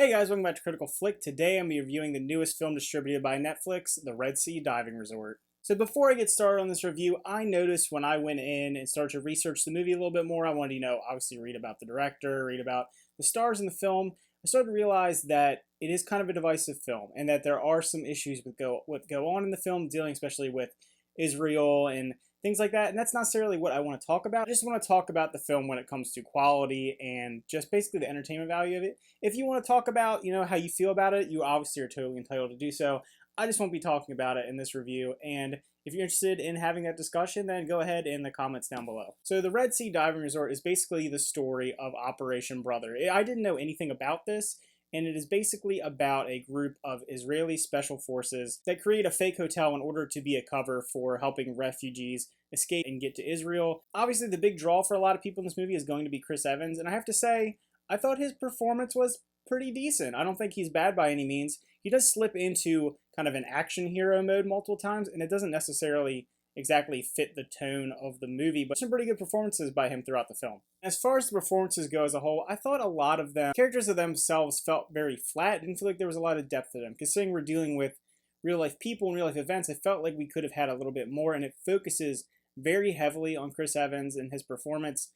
Hey guys, welcome back to Critical Flick. Today I'm reviewing the newest film distributed by Netflix, The Red Sea Diving Resort. So before I get started on this review, I noticed when I went in and started to research the movie a little bit more, I wanted to, obviously read about the director, read about the stars in the film. I started to realize that it is kind of a divisive film and that there are some issues with what go on in the film, dealing especially with Israel and things like that. And that's not necessarily what I want to talk about. I just want to talk about the film when it comes to quality and just basically the entertainment value of it. If you want to talk about, how you feel about it, you obviously are totally entitled to do so. I just won't be talking about it in this review. And if you're interested in having that discussion, then go ahead in the comments down below. So the Red Sea Diving Resort is basically the story of Operation Brother. I didn't know anything about this, and it is basically about a group of Israeli special forces that create a fake hotel in order to be a cover for helping refugees escape and get to Israel. Obviously, the big draw for a lot of people in this movie is going to be Chris Evans, and I have to say, I thought his performance was pretty decent. I don't think he's bad by any means. He does slip into kind of an action hero mode multiple times, and it doesn't necessarily exactly fit the tone of the movie, but some pretty good performances by him throughout the film. As far as the performances go as a whole, I thought a lot of them, characters of themselves felt very flat. Didn't feel like there was a lot of depth to them. Considering we're dealing with real life people and real life events, I felt like we could have had a little bit more, and it focuses very heavily on Chris Evans and his performance.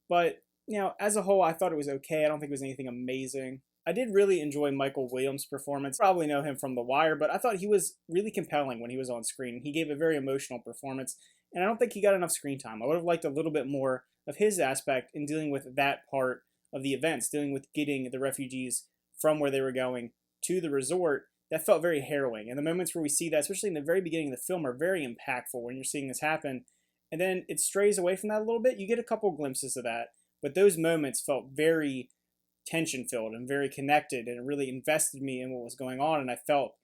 But, as a whole, I thought it was okay. I don't think it was anything amazing. I did really enjoy Michael Williams' performance. Probably know him from The Wire, but I thought he was really compelling when he was on screen. He gave a very emotional performance, and I don't think he got enough screen time. I would have liked a little bit more of his aspect in dealing with that part of the events, dealing with getting the refugees from where they were going to the resort. That felt very harrowing. And the moments where we see that, especially in the very beginning of the film, are very impactful when you're seeing this happen. And then it strays away from that a little bit. You get a couple glimpses of that, but those moments felt very tension filled and very connected, and it really invested me in what was going on, and I felt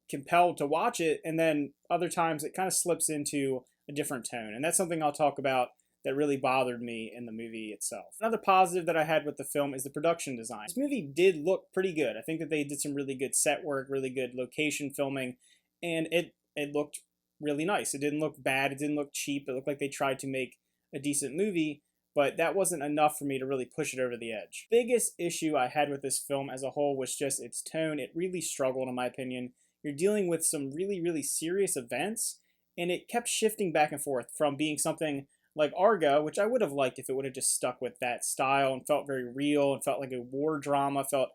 compelled to watch it. And then other times it kind of slips into a different tone, and that's something I'll talk about that really bothered me in the movie itself. Another positive that I had with the film is the production design. This movie did look pretty good. I think that they did some really good set work, really good location filming, and it looked really nice. It didn't look bad, it didn't look cheap. It looked like they tried to make a decent movie, but that wasn't enough for me to really push it over the edge. Biggest issue I had with this film as a whole was just its tone. It really struggled, in my opinion. You're dealing with some really, really serious events, and it kept shifting back and forth from being something like Argo, which I would have liked if it would have just stuck with that style and felt very real and felt like a war drama, felt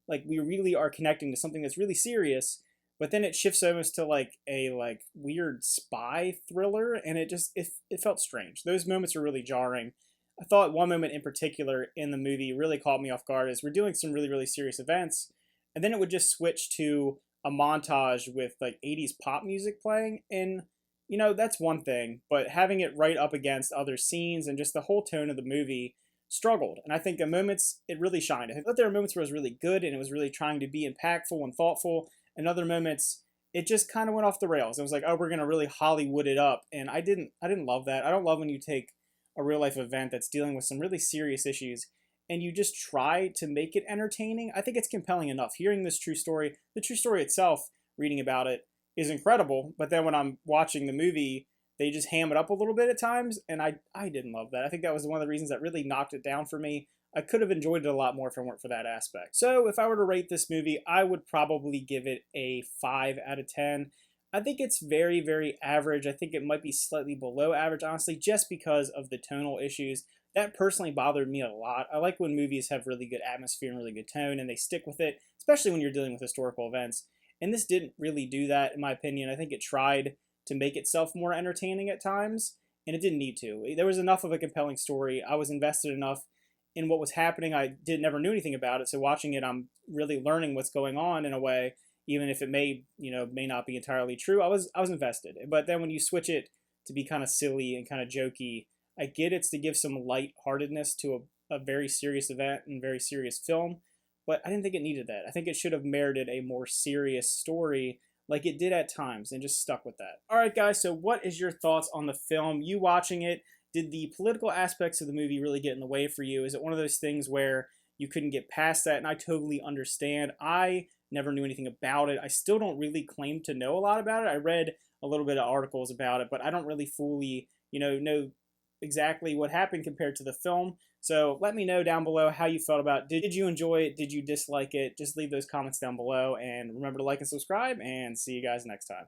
like we really are connecting to something that's really serious. But then it shifts almost to like a weird spy thriller, and it felt strange. Those moments were really jarring. I thought one moment in particular in the movie really caught me off guard as we're doing some really, really serious events, and then it would just switch to a montage with like 80s pop music playing, and that's one thing, but having it right up against other scenes and just the whole tone of the movie struggled. And I think at moments it really shined. I thought there were moments where it was really good and it was really trying to be impactful and thoughtful, and other moments it just kind of went off the rails. It was like, oh, we're gonna really Hollywood it up, and I didn't love that. I don't love when you take a real life event that's dealing with some really serious issues and you just try to make it entertaining. I think it's compelling enough. Hearing this true story, the true story itself, reading about it is incredible, but then when I'm watching the movie, they just ham it up a little bit at times, and I didn't love that. I think that was one of the reasons that really knocked it down for me. I could have enjoyed it a lot more if it weren't for that aspect. So if I were to rate this movie, I would probably give it a 5 out of 10. I think it's very, very average. I think it might be slightly below average, honestly, just because of the tonal issues. That personally bothered me a lot. I like when movies have really good atmosphere and really good tone, and they stick with it, especially when you're dealing with historical events. And this didn't really do that, in my opinion. I think it tried to make itself more entertaining at times, and it didn't need to. There was enough of a compelling story. I was invested enough in what was happening. I never knew anything about it, so watching it, I'm really learning what's going on in a way. Even if it may not be entirely true, I was invested. But then when you switch it to be kind of silly and kind of jokey, I get it's to give some lightheartedness to a very serious event and very serious film, but I didn't think it needed that. I think it should have merited a more serious story like it did at times, and just stuck with that. Alright guys, so what is your thoughts on the film? You watching it, did the political aspects of the movie really get in the way for you? Is it one of those things where you couldn't get past that? And I totally understand. I never knew anything about it. I still don't really claim to know a lot about it. I read a little bit of articles about it, but I don't really fully, know exactly what happened compared to the film. So let me know down below how you felt about it. Did you enjoy it? Did you dislike it? Just leave those comments down below, and remember to like and subscribe, and see you guys next time.